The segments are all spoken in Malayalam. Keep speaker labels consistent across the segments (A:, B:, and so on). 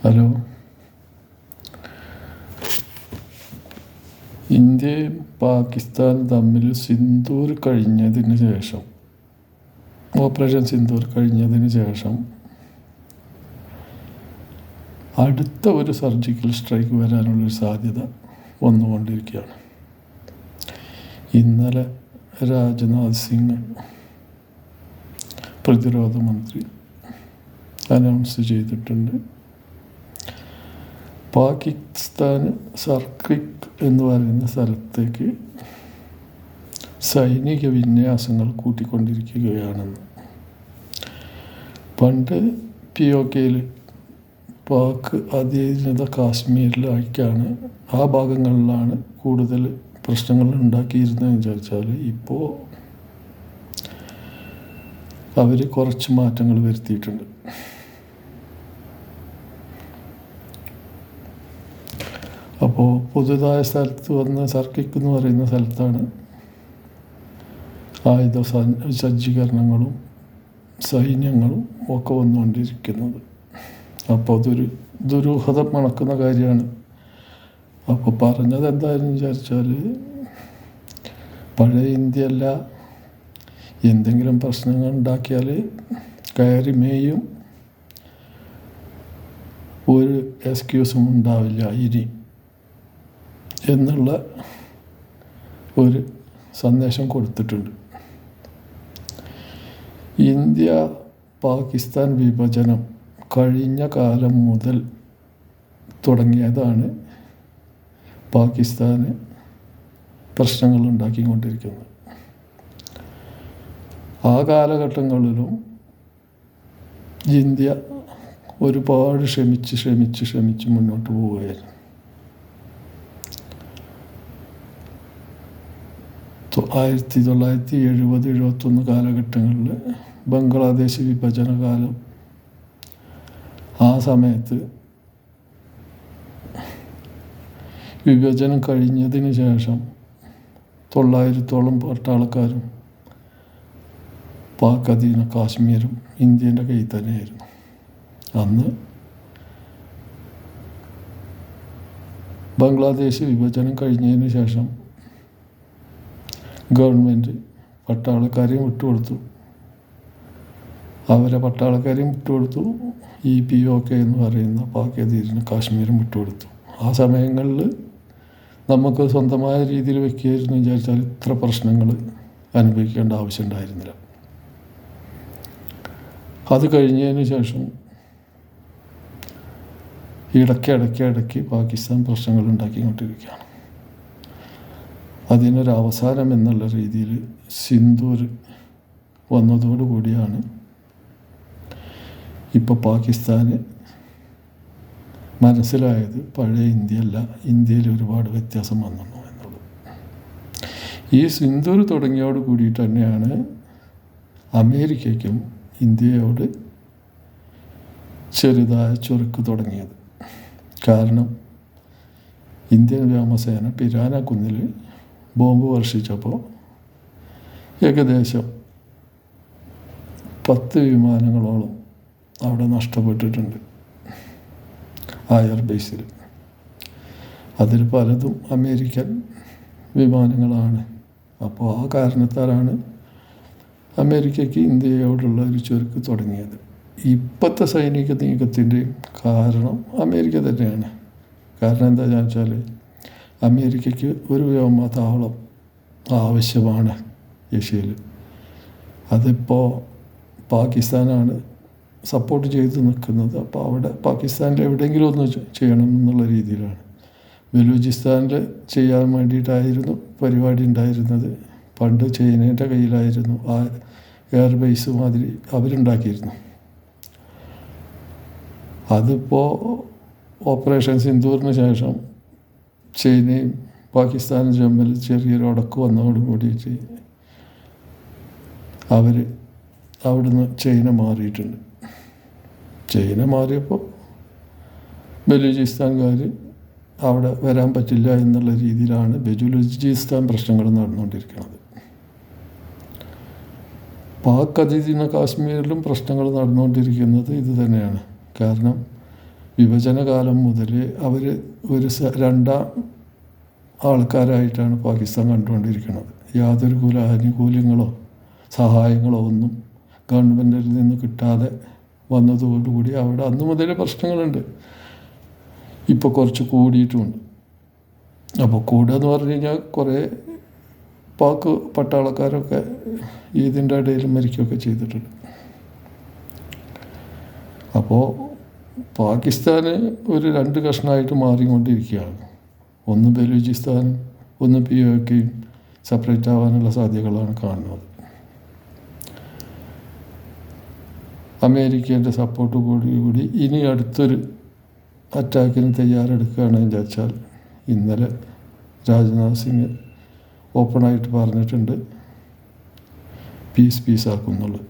A: ഹലോ. ഇന്ത്യയും പാകിസ്ഥാനും തമ്മിൽ സിന്ദൂർ കഴിഞ്ഞതിന് ശേഷം, ഓപ്പറേഷൻ സിന്ദൂർ കഴിഞ്ഞതിന് ശേഷം അടുത്ത ഒരു സർജിക്കൽ സ്ട്രൈക്ക് വരാനുള്ളൊരു സാധ്യത വന്നുകൊണ്ടിരിക്കുകയാണ്. ഇന്നലെ രാജ്നാഥ് സിംഗ് പ്രതിരോധ മന്ത്രി അനൗൺസ് ചെയ്തിട്ടുണ്ട്, പാകിസ്ഥാൻ സർക്കിക് എന്ന് പറയുന്ന സ്ഥലത്തേക്ക് സൈനിക വിന്യാസങ്ങൾ കൂട്ടിക്കൊണ്ടിരിക്കുകയാണെന്ന്. പണ്ട് POKയിൽ പാക് അധീനത കാശ്മീരിലേക്കാണ്, ആ ഭാഗങ്ങളിലാണ് കൂടുതൽ പ്രശ്നങ്ങൾ ഉണ്ടാക്കിയിരുന്നതെന്ന് വിചാരിച്ചാൽ ഇപ്പോൾ അവർ കുറച്ച് മാറ്റങ്ങൾ വരുത്തിയിട്ടുണ്ട്. അപ്പോൾ പുതുതായ സ്ഥലത്ത് വന്ന സർക്കിക് എന്ന് പറയുന്ന സ്ഥലത്താണ് ആയുധ സജ്ജീകരണങ്ങളും സൈന്യങ്ങളും ഒക്കെ വന്നുകൊണ്ടിരിക്കുന്നത്. അപ്പോൾ അതൊരു ദുരൂഹത മണക്കുന്ന കാര്യമാണ്. അപ്പോൾ പറഞ്ഞത് എന്തായാലും വിചാരിച്ചാൽ, പഴയ ഇന്ത്യയല്ല, എന്തെങ്കിലും പ്രശ്നങ്ങൾ ഉണ്ടാക്കിയാൽ കയറി മേയും, ഒരു എക്സ്ക്യൂസും ഉണ്ടാവില്ല ഇനി എന്നുള്ള ഒരു സന്ദേശം കൊടുത്തിട്ടുണ്ട്. ഇന്ത്യ പാകിസ്ഥാൻ വിഭജനം കഴിഞ്ഞ കാലം മുതൽ തുടങ്ങിയതാണ് പാകിസ്ഥാന് പ്രശ്നങ്ങൾ ഉണ്ടാക്കിക്കൊണ്ടിരിക്കുന്നത്. ആ കാലഘട്ടങ്ങളിലും ഇന്ത്യ ഒരുപാട് ക്ഷമിച്ച് മുന്നോട്ട് പോവുകയായിരുന്നു. 1970-71 കാലഘട്ടങ്ങളിൽ ബംഗ്ലാദേശ് വിഭജന കാലം, ആ സമയത്ത് വിഭജനം കഴിഞ്ഞതിന് ശേഷം 900-ഓളം പട്ടാളക്കാരും പാക് അധീന കാശ്മീരും ഇന്ത്യൻ്റെ കയ്യിൽ തന്നെയായിരുന്നു. അന്ന് ബംഗ്ലാദേശ് വിഭജനം കഴിഞ്ഞതിന് ശേഷം ഗവൺമെൻറ് പട്ടാളക്കാരെയും വിട്ടുകൊടുത്തു, ഈ POK എന്ന് പറയുന്ന പാക് അധീന കാശ്മീരും വിട്ടുകൊടുത്തു. ആ സമയങ്ങളിൽ നമുക്ക് സ്വന്തമായ രീതിയിൽ വെക്കുകയായിരുന്നു വിചാരിച്ചാൽ ഇത്ര പ്രശ്നങ്ങൾ അനുഭവിക്കേണ്ട ആവശ്യമുണ്ടായിരുന്നില്ല. അത് കഴിഞ്ഞതിന് ശേഷം ഇടയ്ക്ക് പാകിസ്ഥാൻ പ്രശ്നങ്ങൾ ഉണ്ടാക്കിക്കൊണ്ടിരിക്കുകയാണ്. അതിനൊരവസാനം എന്നുള്ള രീതിയിൽ സിന്ദൂർ വന്നതോടുകൂടിയാണ് ഇപ്പോൾ പാകിസ്ഥാന് മനസ്സിലായത് പഴയ ഇന്ത്യയല്ല, ഇന്ത്യയിൽ ഒരുപാട് വ്യത്യാസം വന്നു എന്നുള്ളത്. ഈ സിന്ദൂർ തുടങ്ങിയോട് കൂടിയിട്ട് തന്നെയാണ് അമേരിക്കയ്ക്കും ഇന്ത്യയോട് ചെറുതായ ചൊറുക്ക് തുടങ്ങിയത്. കാരണം ഇന്ത്യൻ വ്യോമസേന പിരാന കുന്നിൽ ബോംബ് വർഷിച്ചപ്പോൾ ഏകദേശം 10 വിമാനങ്ങളോളം അവിടെ നഷ്ടപ്പെട്ടിട്ടുണ്ട് ആ എയർബേസിൽ. അതിൽ പലതും അമേരിക്കൻ വിമാനങ്ങളാണ്. അപ്പോൾ ആ കാരണത്താലാണ് അമേരിക്കയ്ക്ക് ഇന്ത്യയോടുള്ള ഒരു ചൊരുക്ക് തുടങ്ങിയത്. ഇപ്പോഴത്തെ സൈനിക നീക്കത്തിൻ്റെയും കാരണം അമേരിക്ക തന്നെയാണ്. കാരണം എന്താണെന്ന് വെച്ചാൽ, അമേരിക്കയ്ക്ക് ഒരു വ്യോമതാവളം ആവശ്യമാണ് ഏഷ്യയിൽ. അതിപ്പോൾ പാകിസ്ഥാനാണ് സപ്പോർട്ട് ചെയ്ത് നിൽക്കുന്നത്. അപ്പോൾ അവിടെ പാകിസ്ഥാനിൽ എവിടെയെങ്കിലും ഒന്ന് ചെയ്യണം എന്നുള്ള രീതിയിലാണ്. ബലൂചിസ്ഥാനിൽ ചെയ്യാൻ വേണ്ടിയിട്ടായിരുന്നു പരിപാടി ഉണ്ടായിരുന്നത്. പണ്ട് ചൈനയുടെ കയ്യിലായിരുന്നു ആ എയർബേസ് മാതിരി അവരുണ്ടാക്കിയിരുന്നു. അതിപ്പോൾ ഓപ്പറേഷൻ സിന്ദൂറിന് ശേഷം ചൈനയും പാകിസ്ഥാനും തമ്മിൽ ചെറിയൊരു ഉടക്ക് വന്നതോട് കൂടിയിട്ട് അവിടുന്ന് ചൈന മാറിയിട്ടുണ്ട്. ചൈന മാറിയപ്പോൾ ബലൂചിസ്ഥാൻകാർ അവിടെ വരാൻ പറ്റില്ല എന്നുള്ള രീതിയിലാണ് ബലൂചിസ്ഥാൻ പ്രശ്നങ്ങൾ നടന്നുകൊണ്ടിരിക്കുന്നത്. പാക് അധീന കാശ്മീരിലും പ്രശ്നങ്ങൾ നടന്നുകൊണ്ടിരിക്കുന്നത് ഇത് തന്നെയാണ്. കാരണം വിഭജന കാലം മുതൽ അവർ ഒരു രണ്ടാം ആൾക്കാരായിട്ടാണ് പാകിസ്ഥാൻ കണ്ടുകൊണ്ടിരിക്കുന്നത്. യാതൊരു ആനുകൂല്യങ്ങളോ സഹായങ്ങളോ ഒന്നും ഗവൺമെൻറ്റിൽ നിന്ന് കിട്ടാതെ വന്നതോടുകൂടി അവിടെ അന്ന് മുതലേ പ്രശ്നങ്ങളുണ്ട്. ഇപ്പോൾ കുറച്ച് കൂടിയിട്ടുമുണ്ട്. അപ്പോൾ കൂടുക എന്ന് പറഞ്ഞു കഴിഞ്ഞാൽ കുറേ പാക് പട്ടാളക്കാരൊക്കെ ഇതിൻ്റെ ഇടയിൽ മരിക്കുകയൊക്കെ ചെയ്തിട്ടുണ്ട്. അപ്പോൾ പാകിസ്ഥാന് ഒരു 2 കഷ്ണമായിട്ട് മാറിക്കൊണ്ടിരിക്കുകയാണ്. ഒന്ന് ബലൂചിസ്ഥാനും ഒന്ന് POKയും സെപ്പറേറ്റ് ആവാനുള്ള സാധ്യതകളാണ് കാണുന്നത്. അമേരിക്കേൻ്റെ സപ്പോർട്ട് കൂടി ഇനി അടുത്തൊരു അറ്റാക്കിന് തയ്യാറെടുക്കുകയാണെന്ന് വിചാരിച്ചാൽ, ഇന്നലെ രാജ്നാഥ് സിംഗ് ഓപ്പണായിട്ട് പറഞ്ഞിട്ടുണ്ട് പീസ് ആക്കുന്നുള്ളത്.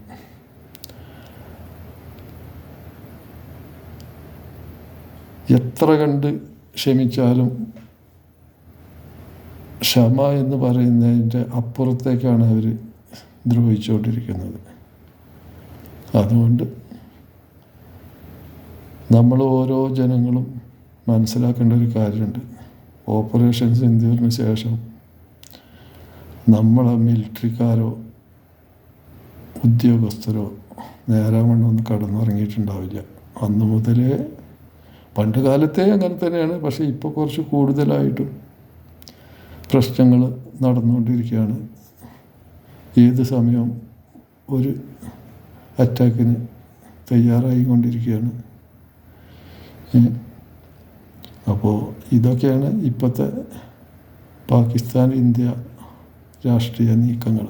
A: എത്ര കണ്ട് ക്ഷമിച്ചാലും ക്ഷമ എന്ന് പറയുന്നതിൻ്റെ അപ്പുറത്തേക്കാണ് അവർ ദ്രോഹിച്ചുകൊണ്ടിരിക്കുന്നത്. അതുകൊണ്ട് നമ്മൾ ഓരോ ജനങ്ങളും മനസ്സിലാക്കേണ്ട ഒരു കാര്യമുണ്ട്. ഓപ്പറേഷൻ സിന്ദൂറിന് ശേഷം നമ്മളെ മിലിറ്ററിക്കാരോ ഉദ്യോഗസ്ഥരോ നേരാവണ്ണമൊന്നും കടന്നിറങ്ങിയിട്ടുണ്ടാവില്ല. അന്ന് മുതലേ പണ്ട് കാലത്തെ അങ്ങനെ തന്നെയാണ്. പക്ഷേ ഇപ്പോൾ കുറച്ച് കൂടുതലായിട്ടും പ്രശ്നങ്ങൾ നടന്നുകൊണ്ടിരിക്കുകയാണ്. ഏത് സമയവും ഒരു അറ്റാക്കിന് തയ്യാറായിക്കൊണ്ടിരിക്കുകയാണ്. അപ്പോൾ ഇതൊക്കെയാണ് ഇപ്പോഴത്തെ പാകിസ്ഥാൻ ഇന്ത്യ രാഷ്ട്രീയ നീക്കങ്ങൾ.